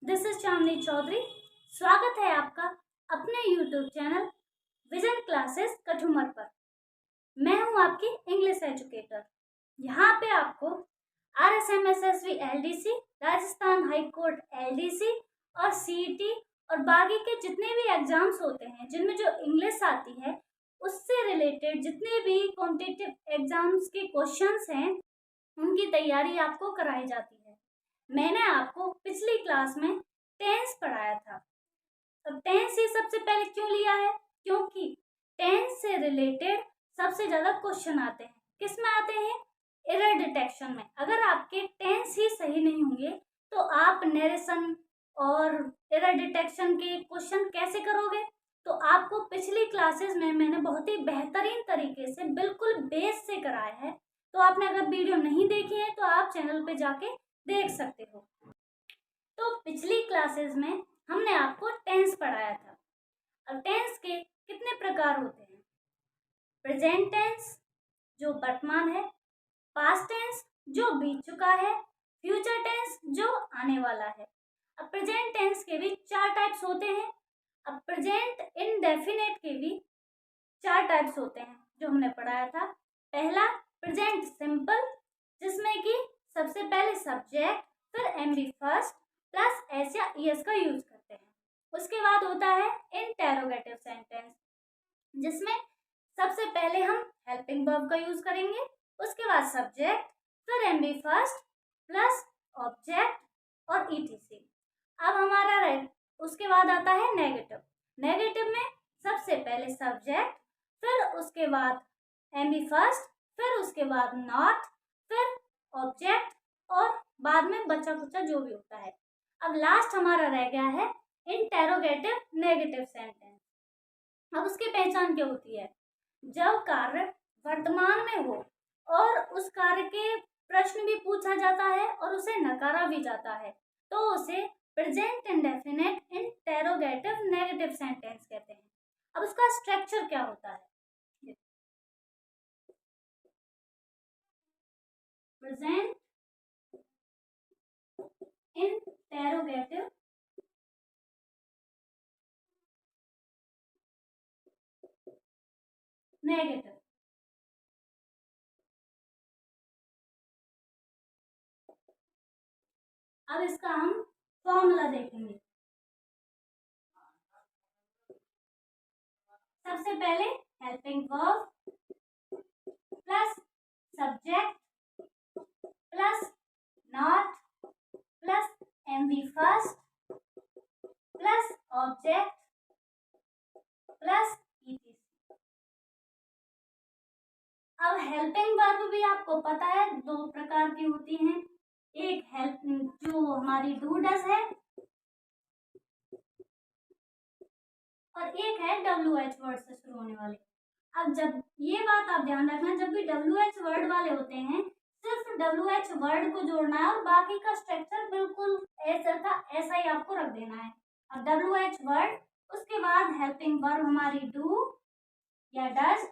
This is चांदनी चौधरी। स्वागत है आपका अपने YouTube channel vision classes Kathumar पर। मैं हूं आपकी इंग्लिश एजुकेटर। यहाँ पे आपको RSMSSV LDC, Rajasthan high court LDC और CET और बाकी के जितने भी एग्जाम्स होते हैं जिनमें जो इंग्लिश आती है उससे रिलेटेड जितने भी कॉम्पिटिटिव एग्जाम्स के क्वेश्चंस हैं उनकी तैयारी आपको कराई जाती है। मैंने आपको पिछली क्लास में टेंस पढ़ाया था। अब टेंस ही सबसे पहले क्यों लिया है? क्योंकि टेंस से रिलेटेड सबसे ज्यादा क्वेश्चन आते हैं। किस में आते हैं? एरर डिटेक्शन में। अगर आपके टेंस ही सही नहीं होंगे तो आप नरेशन और एरर डिटेक्शन के क्वेश्चन कैसे करोगे? तो आपको पिछली क्लासेस में मैंने बहुत ही बेहतरीन तरीके से बिल्कुल बेस से कराया है। तो आपने अगर वीडियो नहीं देखी है तो आप चैनल पे जाके देख सकते हो। तो पिछली क्लासेस में हमने आपको टेंस पढ़ाया था। अब टेंस के कितने प्रकार होते हैं? प्रेजेंट टेंस जो वर्तमान है, पास्ट टेंस जो बीत चुका है, फ्यूचर टेंस जो आने वाला है। अब प्रेजेंट टेंस के भी 4 टाइप्स होते हैं। अब प्रेजेंट इंडेफिनिट के भी 4 टाइप्स होते हैं जो हमने पढ़ाया था। पहला प्रेजेंट सिंपल, जिसमें कि सबसे पहले सब्जेक्ट फिर एमबी फर्स्ट प्लस एस या ईएस का यूज करते हैं। उसके बाद होता है इंटेरोगेटिव सेंटेंस, जिसमें सबसे पहले हम हेल्पिंग वर्ब का यूज करेंगे, उसके बाद सब्जेक्ट फिर एमबी फर्स्ट प्लस ऑब्जेक्ट और ईटीसी। अब हमारा उसके बाद आता है नेगेटिव। नेगेटिव में सबसे पहले सब्जेक्ट फिर उसके बाद एमबी फर्स्ट फिर उसके बाद नॉट फिर ऑब्जेक्ट और बाद में बचा कुचा जो भी होता है। अब लास्ट हमारा रह गया है इंटेरोगेटिव नेगेटिव सेंटेंस। अब उसकी पहचान क्या होती है? जब कार्य वर्तमान में हो और उस कार्य के प्रश्न भी पूछा जाता है और उसे नकारा भी जाता है तो उसे present indefinite interrogative negative sentence कहते हैं। अब उसका स्ट्रक्चर क्या होता है? Present interrogative negative. अब इसका हम फॉर्मूला देखेंगे। सबसे पहले helping verb plus subject plus not plus MV first plus object plus etc. अब हेल्पिंग वर्ब भी आपको पता है 2 प्रकार की होती हैं। एक हेल्प जो हमारी डू डज है और एक है WH वर्ड से शुरू होने वाले। अब जब ये बात आप ध्यान रखना, जब भी WH वर्ड वाले होते हैं सिर्फ WH वर्ड को जोड़ना है और बाकी का स्ट्रक्चर बिल्कुल ऐसा था ऐसा ही आपको रख देना है। अब WH वर्ड उसके बाद हेल्पिंग वर्ब हमारी डू या does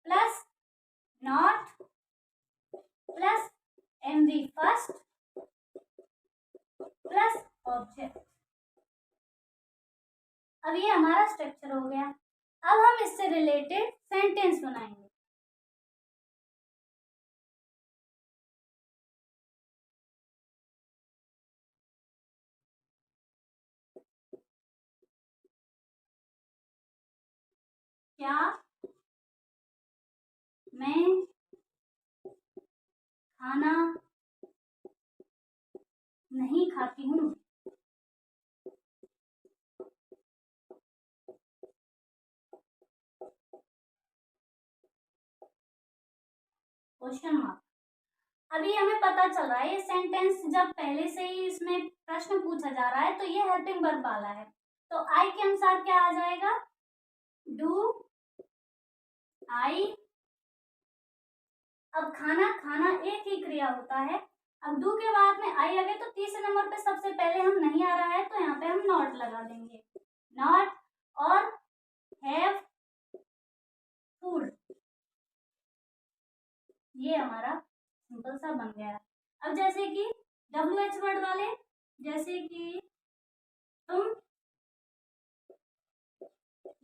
plus not plus MV first plus object. अब ये हमारा स्ट्रक्चर हो गया। अब हम इससे रिलेटेड सेंटेंस बनाएंगे। क्या मैं खाना नहीं खाती हूँ? Question mark. अभी हमें पता चल रहा है ये सेंटेंस जब पहले से ही इसमें प्रश्न पूछा जा रहा है तो ये हेल्पिंग वर्ब वाला है, तो आई के अनुसार क्या आ जाएगा? Do I. अब खाना खाना एक ही क्रिया होता है। अब डू के बाद में आई आ गए तो तीसरे नंबर पे सबसे पहले हम नहीं आ रहा है तो यहाँ पे हम नॉट लगा देंगे। नॉट और हैव फूड, ये हमारा सिंपल सा बन गया। अब जैसे कि WH वर्ड वाले जैसे कि तुम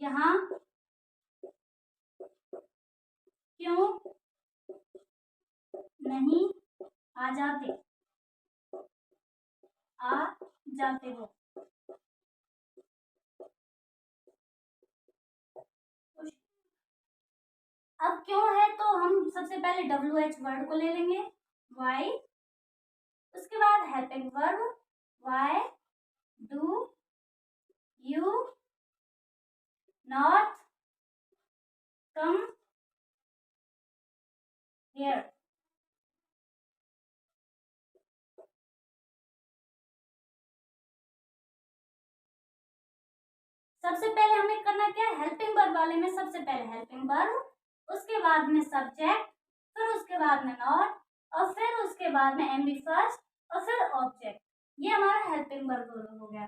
यहाँ क्यों नहीं आ जाते, आ जाते हो। अब क्यों है तो हम सबसे पहले WH वर्ड को ले लेंगे, वाई। उसके बाद helping verb, why do you not come here. सबसे पहले हमें करना क्या है, हेल्पिंग वर्ब वाले में सबसे पहले हेल्पिंग वर्ब, उसके बाद में सब्जेक्ट, फिर उसके बाद में नॉट, और फिर उसके बाद में एम बी फर्स्ट, और फिर ऑब्जेक्ट। ये हमारा हेल्पिंग वर्ब हो गया।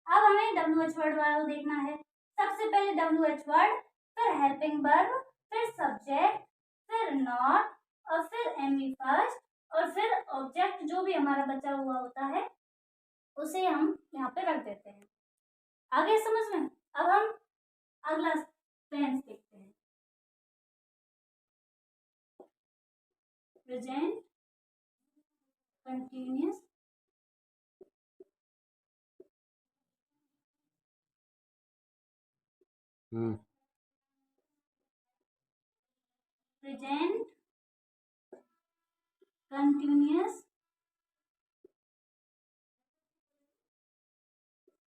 अब हमें WH वर्ड वाला देखना है। सबसे पहले WH वर्ड, फिर हेल्पिंग वर्ब, फिर सब्जेक्ट, फिर नॉट, और फिर एम बी फर्स्ट, और फिर ऑब्जेक्ट जो भी हमारा बचा हुआ होता है उसे हम यहाँ पे रख देते हैं। आगे समझ में। अब हम अगला टेंस देखते हैं, present continuous present continuous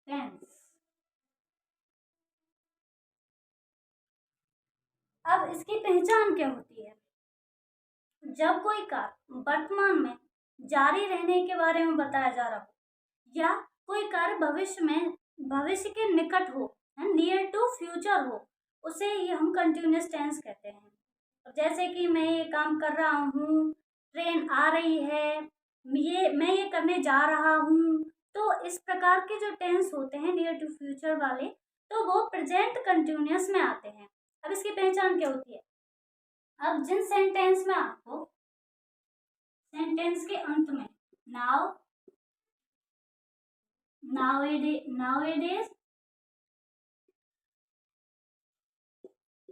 tense. अब इसकी पहचान क्या होती है, जब कोई कार्य वर्तमान में जारी रहने के बारे में बताया जा रहा हो या कोई कार्य भविष्य के निकट हो, नियर टू फ्यूचर हो, उसे ये हम कंटिन्यूअस टेंस कहते हैं। जैसे कि मैं ये काम कर रहा हूँ, ट्रेन आ रही है, मैं ये करने जा रहा हूँ। तो इस प्रकार के जो टेंस होते हैं नियर टू फ्यूचर वाले, तो वो प्रेजेंट कंटिन्यूअस में आते हैं। अब इसकी पहचान क्या होती है, अब जिन सेंटेंस में आपको सेंटेंस के अंत में now, nowadays,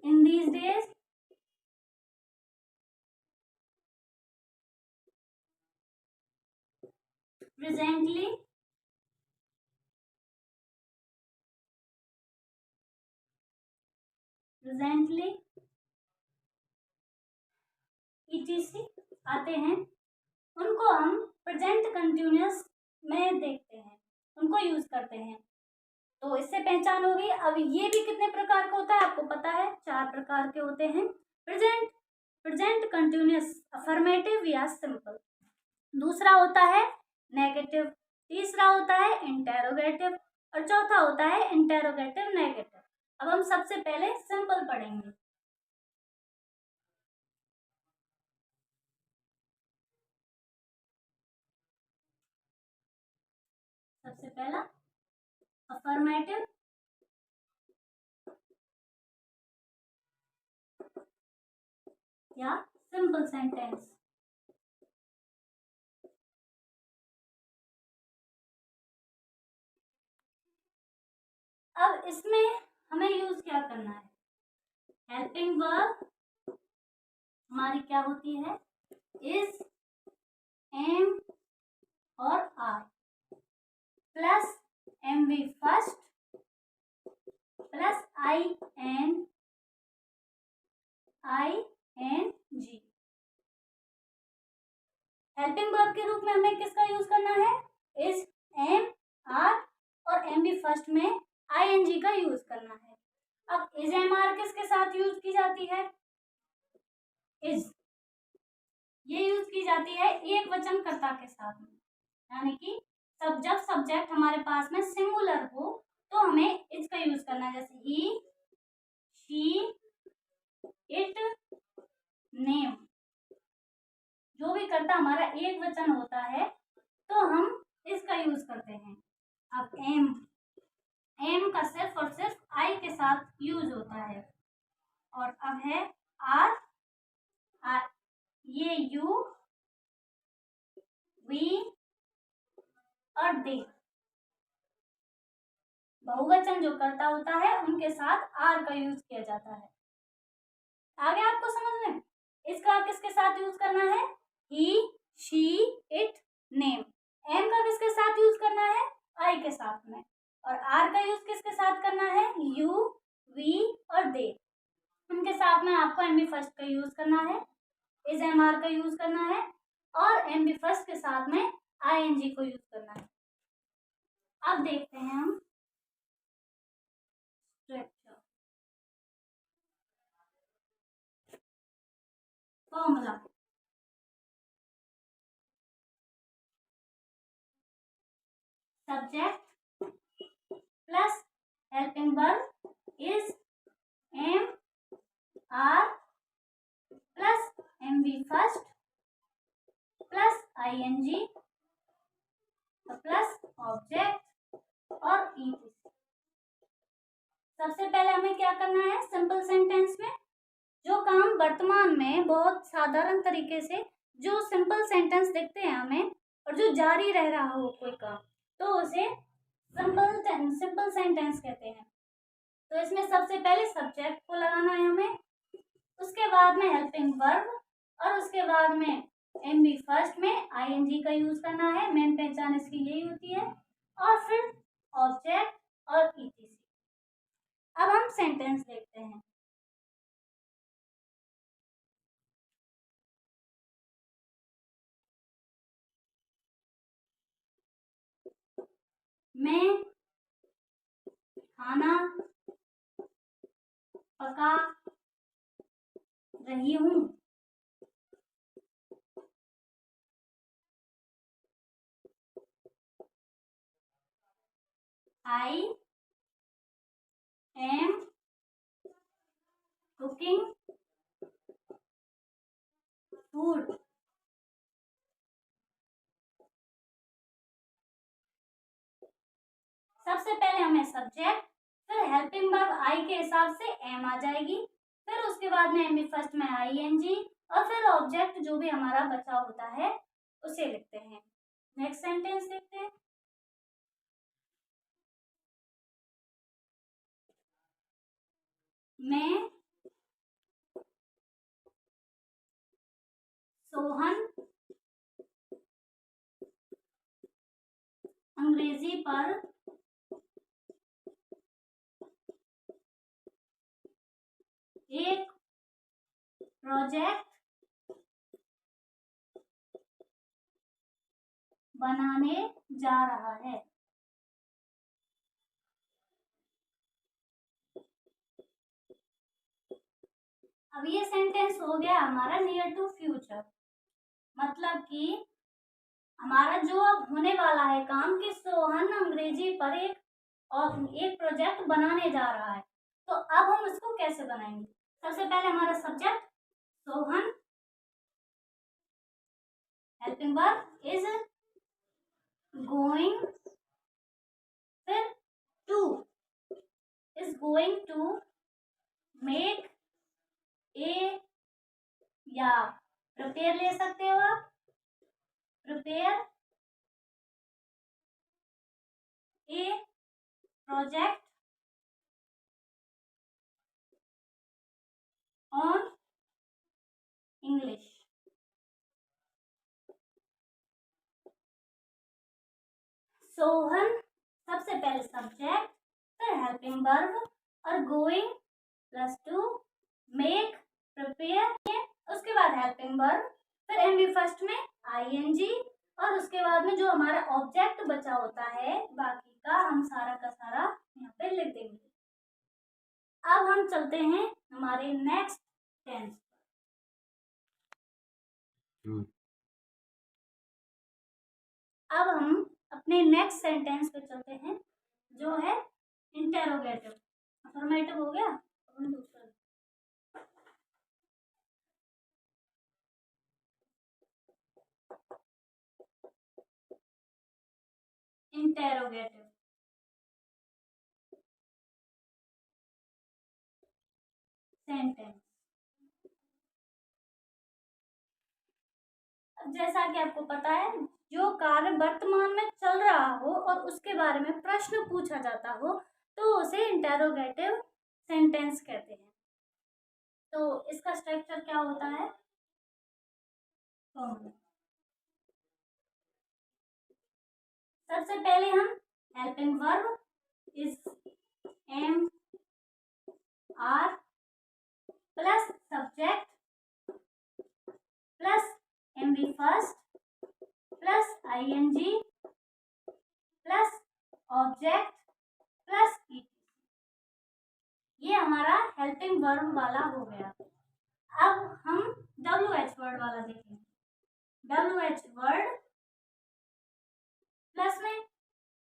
in these days, presently, etc आते हैं, उनको हम प्रेजेंट कंटिन्यूअस में देखते हैं, उनको यूज करते हैं। तो इससे पहचान हो गई। अब ये भी कितने प्रकार का होता है आपको पता है, 4 प्रकार के होते हैं। प्रेजेंट कंटिन्यूअस, अफर्मेटिव या सिंपल, दूसरा होता है नेगेटिव, तीसरा होता है इंटेरोगेटिव, और चौथा होता है इंटेरोगेटिव नेगेटिव। अब हम सबसे पहले सिंपल पढ़ेंगे। सबसे पहला अफर्मेटिव या सिंपल सेंटेंस। अब इसमें हमें यूज क्या करना है, हेल्पिंग वर्ब हमारी क्या होती है, इज, एम और are, plus M V first, plus I N G. Helping verb के रूप में हमें किसका यूज करना है, इज, एम, आर, और एम बी फर्स्ट में ING का यूज करना है। अब इज, एम, आर किसके साथ यूज की जाती है, इज ये यूज की जाती है एक वचन कर्ता के साथ में, यानी कि जब सब्जेक्ट हमारे पास में सिंगुलर हो तो हमें इज का यूज करना है, जैसे ही, शी, इट, नेम। जो भी कर्ता हमारा एक वचन होता है तो हम इसका यूज करते हैं। अब एम का सिर्फ और सिर्फ आई के साथ यूज होता है। और अब है आर, ये यू, वी और और दे। बहुवचन जो कर्ता होता है उनके साथ आर का यूज किया जाता है। आगे आपको समझ में, इसका किसके साथ यूज करना है? ही, शी, इट, नेम। एम का किसके साथ यूज करना है? आई के साथ में। और आर का यूज किसके साथ करना है? यू, वी और दे। उनके साथ में आपको एम बी फर्स्ट का यूज करना है, इज एम आर का यूज करना है और एम बी फर्स्ट के साथ में आई एन जी को यूज करना है। अब देखते हैं हम structure formula. Subject plus helping verb is am are plus M B first plus I N G plus object और ई। सबसे पहले हमें क्या करना है? सिंपल सेंटेंस में जो काम वर्तमान में बहुत साधारण तरीके से जो सिंपल सेंटेंस दिखते हैं हमें और जो जारी रह रहा हो कोई काम, तो उसे सिंपल सेंटेंस कहते हैं। तो इसमें सबसे पहले सब्जेक्ट को लगाना है हमें, उसके बाद में हेल्पिंग वर्ब और उसके बाद में एम बी फर्स्ट में आई एन जी का यूज करना है। मेन पहचान इसकी यही होती है। और फिर ऑब्जेक्ट और ईटीसी। अब हम सेंटेंस देखते हैं। मैं खाना पका रही हूँ। I am cooking food. सबसे पहले हमें सब्जेक्ट, फिर हेल्पिंग वर्ब आई के हिसाब से एम आ जाएगी, फिर उसके बाद में एम बी फर्स्ट में आई एन जी और फिर ऑब्जेक्ट जो भी हमारा बचा होता है उसे लिखते हैं। नेक्स्ट सेंटेंस देखते हैं। मैं सोहन अंग्रेजी पर एक प्रोजेक्ट बनाने जा रहा है। अब ये सेंटेंस हो गया हमारा नियर टू फ्यूचर, मतलब कि हमारा जो अब होने वाला है काम कि सोहन अंग्रेजी पर एक प्रोजेक्ट बनाने जा रहा है। तो अब हम इसको कैसे बनाएंगे? सबसे पहले हमारा subject Sohan, helping verb is going, फिर to is going to make a, या प्रिपेयर ले सकते हो आप, prepare a project on English. Sohan सबसे पहले सब्जेक्ट, फिर हेल्पिंग वर्ब और going plus to, make, prepare, उसके बाद हेल्पिंग वर्ब, फिर एम बी फर्स्ट में आई एन जी और उसके बाद में जो हमारा ऑब्जेक्ट बचा होता है बाकी का हम सारा का सारा यहाँ पे लिख देंगे। अब हम चलते हैं हमारे नेक्स्ट टेंस। अब हम अपने नेक्स्ट सेंटेंस पे चलते हैं जो है इंटेरोगेटिव। अफर्मेटिव हो गया, अब हम दूसरा इंटेरोगेटिव सेंटेंस। जैसा कि आपको पता है, जो कार्य वर्तमान में चल रहा हो और उसके बारे में प्रश्न पूछा जाता हो तो उसे इंटेरोगेटिव सेंटेंस कहते हैं। तो इसका स्ट्रक्चर क्या होता है? सबसे पहले हम helping verb is am are plus subject plus M B first plus I N G plus object plus E, ये हमारा हेल्पिंग वर्ब वाला हो गया। अब हम WH वर्ड वाला देखेंगे। WH वर्ड प्लस में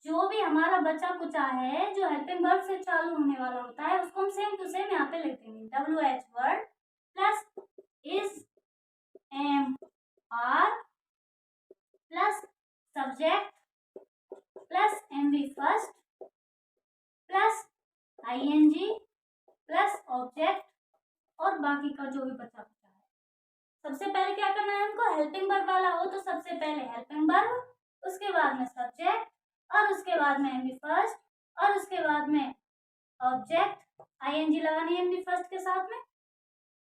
जो भी हमारा बचा कुचा है जो हेल्पिंग वर्ब से चालू होने वाला होता है उसको हम सेम टू सेम यहाँ पे लिख देंगे। WH word plus is am are plus subject plus M B first plus I N G plus object और बाकी का जो भी बचा है। सबसे पहले क्या करना है हमको? हेल्पिंग वर्ब वाला हो तो सबसे पहले हेल्पिंग वर्ब, उसके बाद में सब्जेक्ट और उसके बाद में एम बी फर्स्ट और उसके बाद में ऑब्जेक्ट आई एन जी लगानी है एम बी फर्स्ट के साथ में।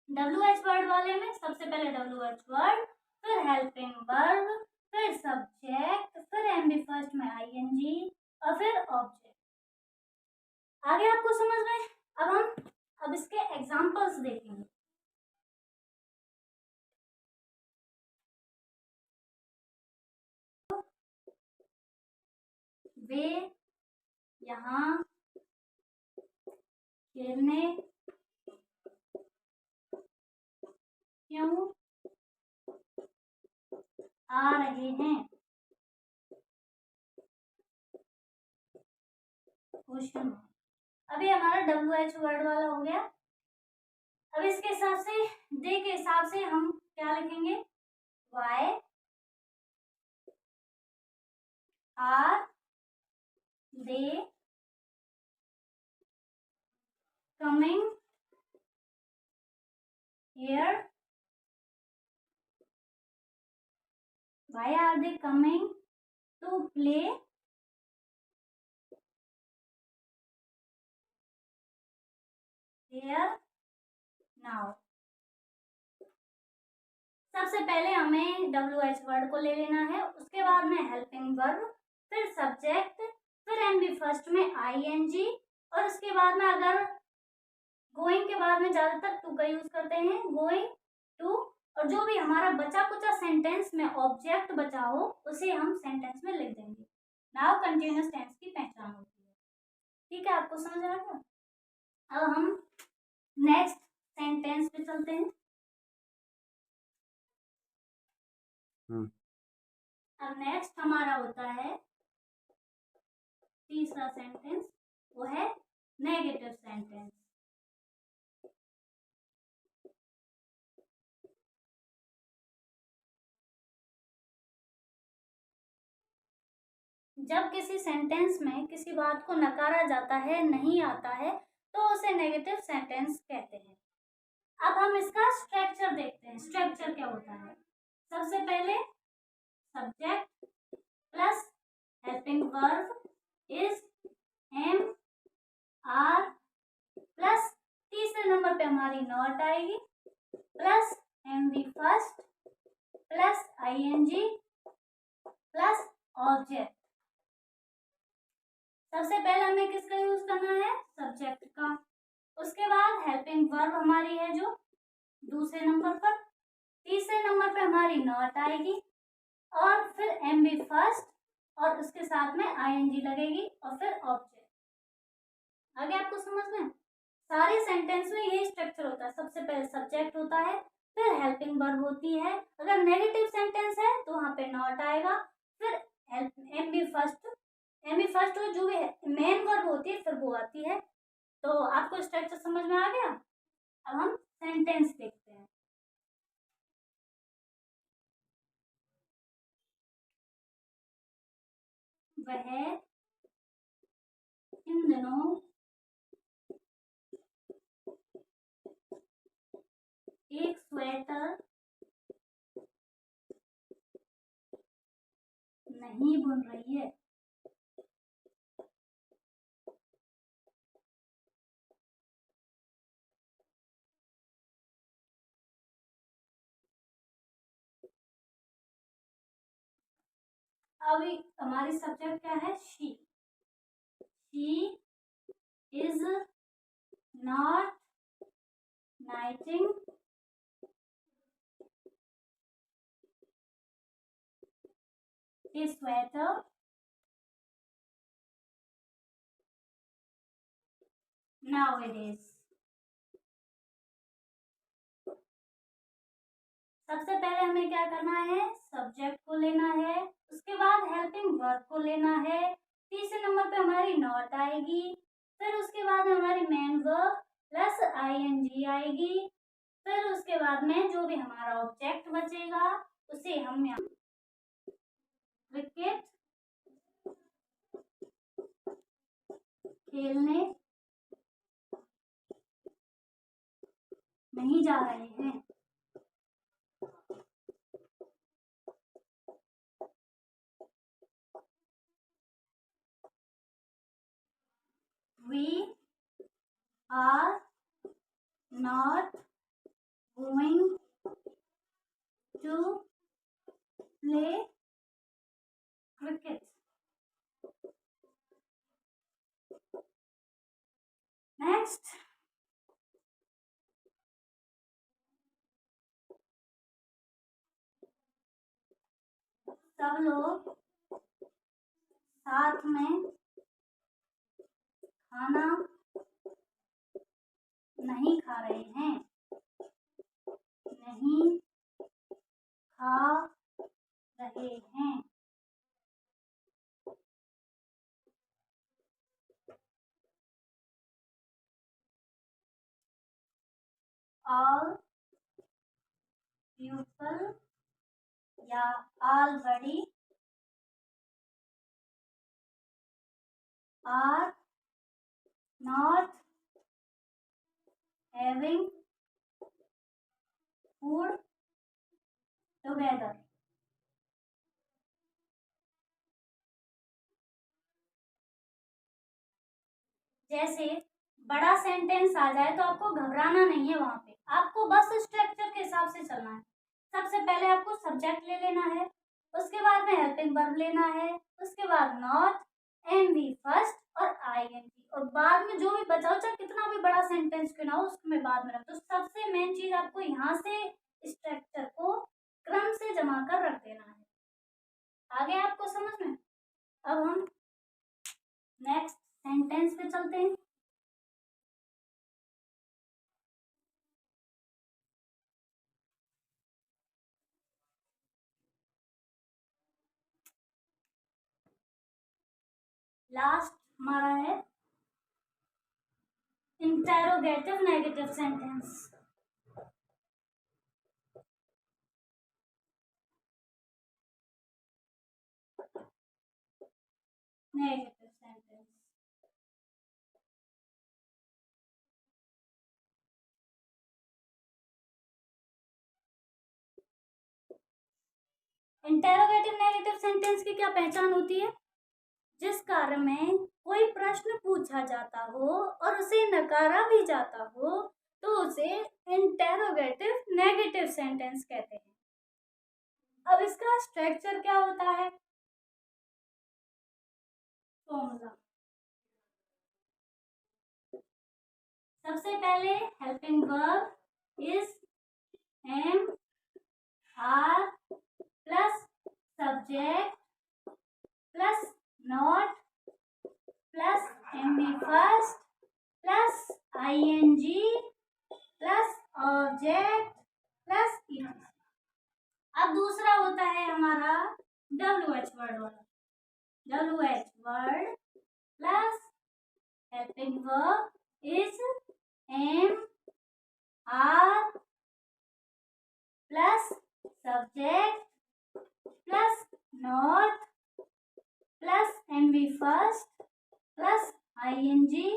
WH वर्ड वाले में सबसे पहले WH वर्ड, फिर हेल्पिंग वर्ब, फिर सब्जेक्ट, फिर एम बी फर्स्ट में आई एन जी और फिर ऑब्जेक्ट। आगे आपको समझ में? अब इसके एग्जांपल्स देखेंगे। वे यहाँ खेलने क्यों आ रहे हैं? क्वेश्चन। अभी हमारा WH वर्ड वाला हो गया। अब इसके हिसाब से दे के हिसाब से हम क्या लिखेंगे? Why are they coming here? Why are they coming to play here now? सबसे पहले हमें WH वर्ड को ले लेना है, उसके बाद में हेल्पिंग वर्ब, फिर सब्जेक्ट, फिर एम बी फर्स्ट में ING और उसके बाद में अगर गोइंग के बाद में ज्यादातर टू का यूज करते हैं, गोइंग टू, और जो भी हमारा बचा कुचा सेंटेंस में ऑब्जेक्ट बचा हो उसे हम सेंटेंस में लिख देंगे। नाउ कंटिन्यूअस टेंस की पहचान होती है। ठीक है, आपको समझ आ गया? अब हम नेक्स्ट सेंटेंस पे चलते हैं। अब नेक्स्ट हमारा होता है तीसरा सेंटेंस, वो है नेगेटिव सेंटेंस। जब किसी सेंटेंस में किसी बात को नकारा जाता है, नहीं आता है, तो उसे नेगेटिव सेंटेंस कहते हैं। अब हम इसका स्ट्रक्चर देखते हैं। स्ट्रक्चर क्या होता है? सबसे पहले subject plus helping verb is am are plus तीसरे नंबर पे हमारी नॉट आएगी plus M B first plus ING plus object. सबसे पहले हमें किसका यूज करना है? सब्जेक्ट का। उसके बाद हेल्पिंग वर्ब हमारी है जो दूसरे नंबर पर, तीसरे नंबर पे हमारी नॉट आएगी और फिर एम बी फर्स्ट और उसके साथ में ING लगेगी और फिर ऑब्जेक्ट। आगे आपको समझ में? सारे सेंटेंस में यही स्ट्रक्चर होता है। सबसे पहले सब्जेक्ट होता है, फिर हेल्पिंग वर्ब होती है, अगर नेगेटिव सेंटेंस है तो वहां पे नॉट आएगा, फिर एम बी फर्स्ट जो भी मेन वर्ब होती है फिर वो आती है। तो आपको स्ट्रक्चर समझ में आ गया? अब हम सेंटेंस देखते हैं। वह इन दिनों एक स्वेटर नहीं बुन रही है। अभी हमारी सब्जेक्ट क्या है? She. She is not नाइटिंग a sweater nowadays। सबसे पहले हमें क्या करना है? सब्जेक्ट को लेना है, उसके बाद हेल्पिंग वर्ब को लेना है, तीसरे नंबर पे हमारी नॉट आएगी, फिर उसके बाद हमारी मेन वर्ब प्लस आईएनजी आएगी, फिर उसके बाद में जो भी हमारा ऑब्जेक्ट बचेगा उसे हम यहाँ क्रिकेट खेलने नहीं जा रहे हैं। We are not going to play cricket। Next, सब लोग साथ में खाना नहीं खा रहे हैं। नहीं खा रहे हैं। All people या already are not having food together। जैसे बड़ा सेंटेंस आ जाए तो आपको घबराना नहीं है, वहां पे आपको बस स्ट्रक्चर के हिसाब से चलना है। सबसे पहले आपको सब्जेक्ट ले लेना है, उसके बाद में हेल्पिंग वर्ब लेना है, उसके बाद नॉट, एम वी फर्स्ट और आईएनजी, और बाद में जो भी बचा चाहे कितना भी बड़ा सेंटेंस क्यों ना हो उसको मैं बाद में रख। तो सबसे मेन चीज आपको यहाँ से स्ट्रक्चर को क्रम से जमा कर रख देना है। आगे आपको समझ में? अब हम नेक्स्ट सेंटेंस पे चलते हैं। लास्ट हमारा है interrogative negative sentence. Negative sentence interrogative negative sentence की क्या पहचान होती है? जिस कार्य में कोई प्रश्न पूछा जाता हो और उसे नकारा भी जाता हो तो उसे इंटेरोगेटिव नेगेटिव सेंटेंस कहते हैं। अब इसका स्ट्रक्चर क्या होता है? फॉर्मूला। सबसे पहले helping verb is am are plus subject plus not plus M B first plus I N G plus object plus E. अब दूसरा होता है हमारा WH वर्ड वाला। WH word plus helping verb is am are plus subject plus not plus M B first plus I N G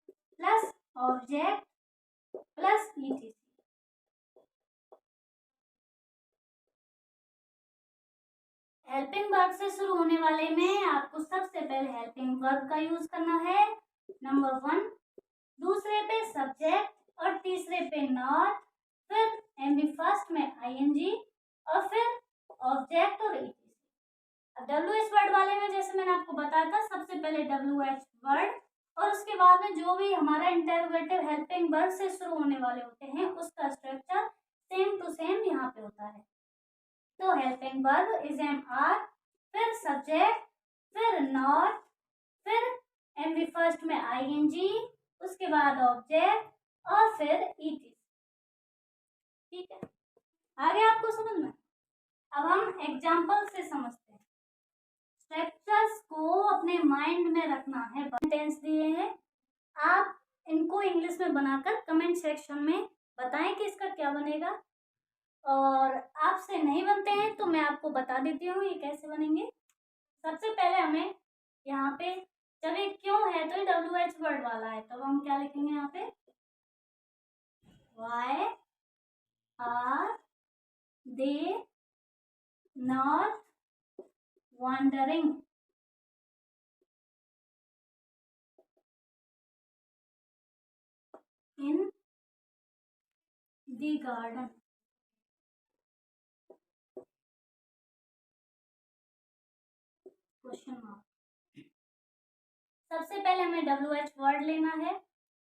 plus object plus ETC। Helping verb से शुरू होने वाले में आपको सबसे पहले हेल्पिंग वर्ब का यूज करना है, नंबर 1, दूसरे पे सब्जेक्ट और तीसरे पे नॉट, फिर एमबी फर्स्ट में आईएनजी और फिर ऑब्जेक्ट और ईटीसी। अब डब्ल्यूएच वर्ड वाले में जैसे मैंने आपको बताया था, सबसे पहले डब्ल्यूएच वर्ड और उसके बाद में जो भी हमारा इंटरोगेटिव हेल्पिंग वर्ब से शुरू होने वाले होते हैं उसका स्ट्रक्चर सेम टू सेम यहाँ पे होता है। तो helping verb is am are, फिर सब्जेक्ट, फिर नॉट, फिर एमवी फर्स्ट में आईएनजी, उसके बाद ऑब्जेक्ट और फिर ईटी। ठीक है, आगे आपको समझ में। अब हम एग्जाम्पल से समझते हैं। स्ट्रक्चर्स को अपने माइंड में रखना है। सेंटेंस दिए हैं, आप इनको इंग्लिश में बनाकर कमेंट सेक्शन में बताएं कि इसका क्या बनेगा, और आपसे नहीं बनते हैं तो मैं आपको बता देती हूँ ये कैसे बनेंगे। सबसे पहले हमें यहाँ पे, जब ये क्यों है तो ये डब्ल्यूएच वर्ड वाला है, तो हम क्या लिखेंगे यहाँ पे, why are they not wandering in the garden. Question mark. सबसे पहले हमें डब्ल्यूएच वर्ड लेना है,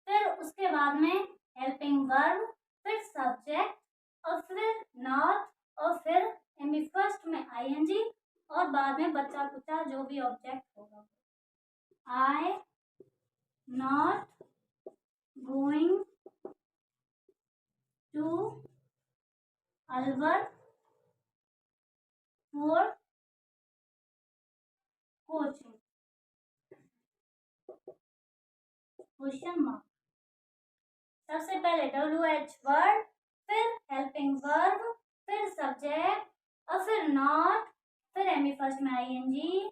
फिर उसके बाद में हेल्पिंग वर्ब, फिर सब्जेक्ट और फिर नॉट और फिर एमबी फर्स्ट में आईएनजी और बाद में बच्चा कुचा जो भी ऑब्जेक्ट होगा। I not going to Alwar for coaching. Question mark. सबसे पहले डब्ल्यूएच वर्ड, फिर हेल्पिंग वर्ब, फिर सब्जेक्ट और फिर नॉट, फिर एमबी फर्स्ट में आईएनजी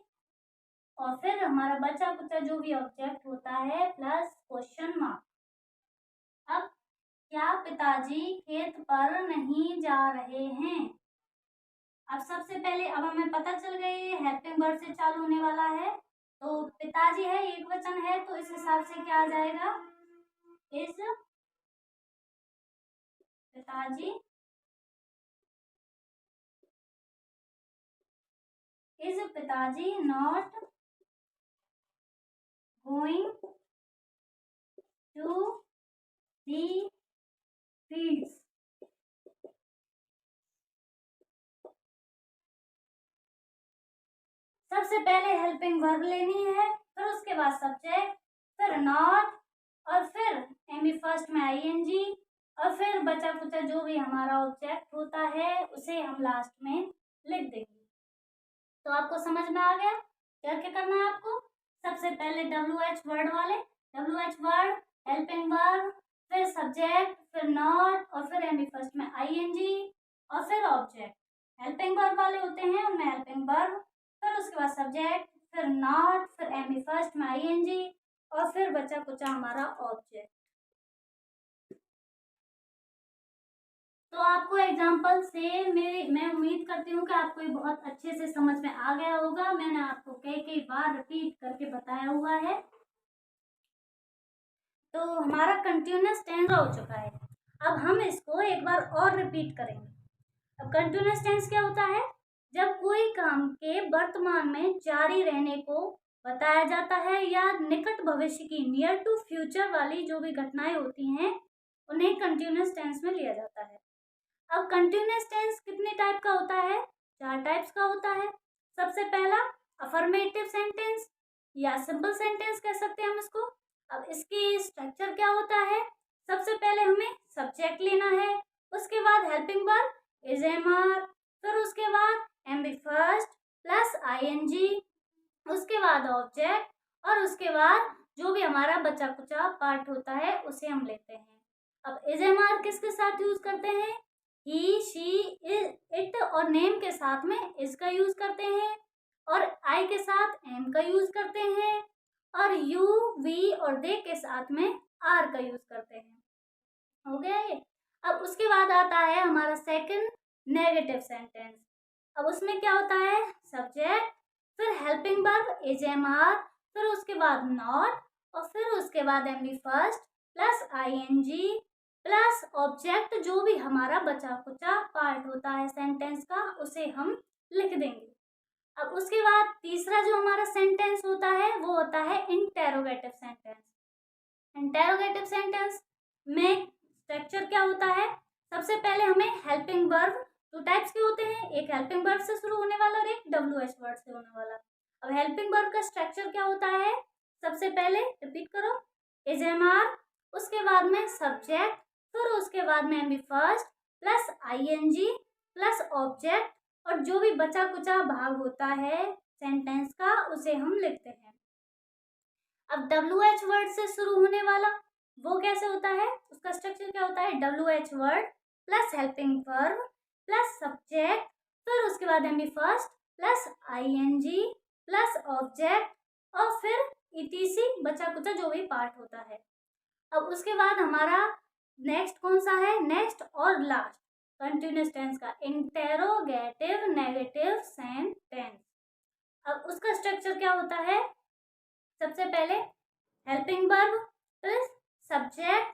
और फिर हमारा बचा कुचा जो भी ऑब्जेक्ट होता है प्लस क्वेश्चन मार्क। अब क्या पिताजी खेत पर नहीं जा रहे हैं? अब सबसे पहले अब हमें पता चल गई हेल्पिंग वर्ब से चालू होने वाला है, तो पिताजी है, एक वचन है, तो इस हिसाब से क्या आ जाएगा, इस पिताजी, इज पिताजी not going to the fields. सबसे पहले हेल्पिंग वर्ब लेनी है, फिर उसके बाद सब्जेक्ट, फिर नॉट और फिर एमबी फर्स्ट में आईएनजी और फिर बचा कुचा जो भी हमारा ऑब्जेक्ट होता है उसे हम लास्ट में लिख देंगे। तो आपको समझ में आ गया क्या क्या करना है आपको। सबसे पहले डब्ल्यूएच वर्ड वाले, डब्ल्यूएच वर्ड, हेल्पिंग वर्ब, फिर सब्जेक्ट, फिर नॉट और फिर एमबी फर्स्ट में आईएनजी और फिर ऑब्जेक्ट। हेल्पिंग वर्ब वाले होते हैं उनमें हेल्पिंग वर्ब, फिर उसके बाद सब्जेक्ट, फिर नॉट, फिर एमबी फर्स्ट में आईएनजी और फिर बचा कुचा हमारा ऑब्जेक्ट। तो आपको एग्जाम्पल से मैं उम्मीद करती हूँ कि आपको ये बहुत अच्छे से समझ में आ गया होगा। मैंने आपको कई बार रिपीट करके बताया हुआ है। तो हमारा कंटिन्यूअस टेंस हो चुका है, अब हम इसको एक बार और रिपीट करेंगे। अब कंटिन्यूअस टेंस क्या होता है, जब कोई काम के वर्तमान में जारी रहने को बताया जाता है या निकट भविष्य की, नियर टू फ्यूचर वाली जो भी घटनाएं होती हैं उन्हें कंटिन्यूअस टेंस में लिया जाता है। अब कंटिन्यूअस टेंस कितने टाइप का होता है, 4 टाइप्स का होता है। सबसे पहला अफर्मेटिव सेंटेंस या सिंपल सेंटेंस कह सकते हैं हम इसको। अब इसकी स्ट्रक्चर क्या होता है, सबसे पहले हमें सब्जेक्ट लेना है, उसके बाद helping verb is am are, फिर उसके बाद एमबी फर्स्ट प्लस आईएनजी, उसके बाद ऑब्जेक्ट और उसके बाद जो भी हमारा बचा कुचा पार्ट होता है उसे हम लेते हैं। अब इज एम आर किसके साथ यूज करते हैं, ही, शी, इट और नेम के साथ में इस का यूज करते हैं और आई के साथ एम का यूज करते हैं और यू, वी और दे के साथ में आर का यूज करते हैं। हो गया ये। अब उसके बाद आता है हमारा सेकंड नेगेटिव सेंटेंस। अब उसमें क्या होता है, हेल्पिंग वर्ब AMR, फिर उसके बाद नॉट और फिर उसके बाद MB first plus ING plus object, जो भी हमारा बचा कुचा पार्ट होता है सेंटेंस का उसे हम लिख देंगे। अब उसके बाद तीसरा जो हमारा सेंटेंस होता है वो होता है इंटेरोगेटिव सेंटेंस। इंटेरोगेटिव सेंटेंस में स्ट्रक्चर क्या होता है, सबसे पहले हमें हेल्पिंग वर्ब, दो टाइप्स के होते हैं, एक हेल्पिंग वर्ब से शुरू होने वाला और एक WH वर्ड से होने वाला। अब हेल्पिंग वर्ब का स्ट्रक्चर क्या होता है, सबसे पहले रिपीट करो, AMR, उसके बाद में सब्जेक्ट, फिर उसके बाद में MB first plus ING plus object, और जो भी बचा कुचा भाग होता है सेंटेंस का उसे हम लिखते हैं। अब WH वर्ड से शुरू होने वाला वो कैसे होता है, उसका स्ट्रक्चर क्या होता है, WH word plus helping verb plus subject, फिर उसके बाद MB first plus ING plus object और फिर ETC बचा कुचा जो भी पार्ट होता है। अब उसके बाद हमारा नेक्स्ट कौन सा है, नेक्स्ट और लास्ट कंटिन्यूअस टेंस का इंटेरोगेटिव नेगेटिव सेंटेंस। अब उसका स्ट्रक्चर क्या होता है, सबसे पहले हेल्पिंग वर्ब फिर सब्जेक्ट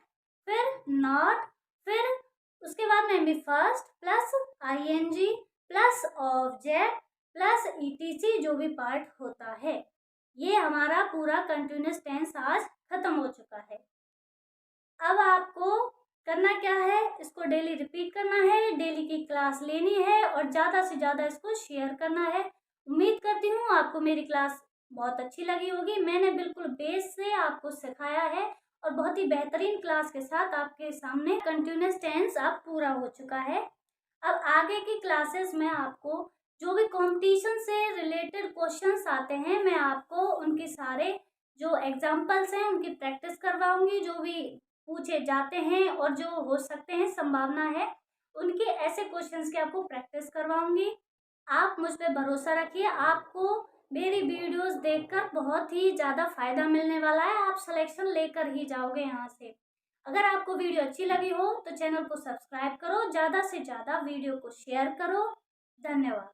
फिर नॉट, फिर उसके बाद में MB first plus ING plus object plus ETC जो भी पार्ट होता है। ये हमारा पूरा कंटिन्यूअस टेंस आज खत्म हो चुका है। अब आपको करना क्या है, इसको डेली रिपीट करना है, डेली की क्लास लेनी है और ज़्यादा से ज़्यादा इसको शेयर करना है। उम्मीद करती हूँ आपको मेरी क्लास बहुत अच्छी लगी होगी। मैंने बिल्कुल बेस से आपको सिखाया है और बहुत ही बेहतरीन क्लास के साथ आपके सामने कंटिन्यूअस टेंस अब पूरा हो चुका है। अब आगे की क्लासेस में आपको जो भी कंपटीशन से रिलेटेड क्वेश्चंस आते हैं मैं आपको उनके सारे जो एग्जाम्पल्स हैं उनकी प्रैक्टिस करवाऊंगी, जो भी पूछे जाते हैं और जो हो सकते हैं संभावना है उनके ऐसे क्वेश्चंस की आपको प्रैक्टिस करवाऊंगी। आप मुझ पे भरोसा रखिए, आपको मेरी वीडियोस देखकर बहुत ही ज़्यादा फायदा मिलने वाला है, आप सिलेक्शन लेकर ही जाओगे यहाँ से। अगर आपको वीडियो अच्छी लगी हो तो चैनल को सब्सक्राइब करो, ज़्यादा से ज़्यादा वीडियो को शेयर करो। धन्यवाद।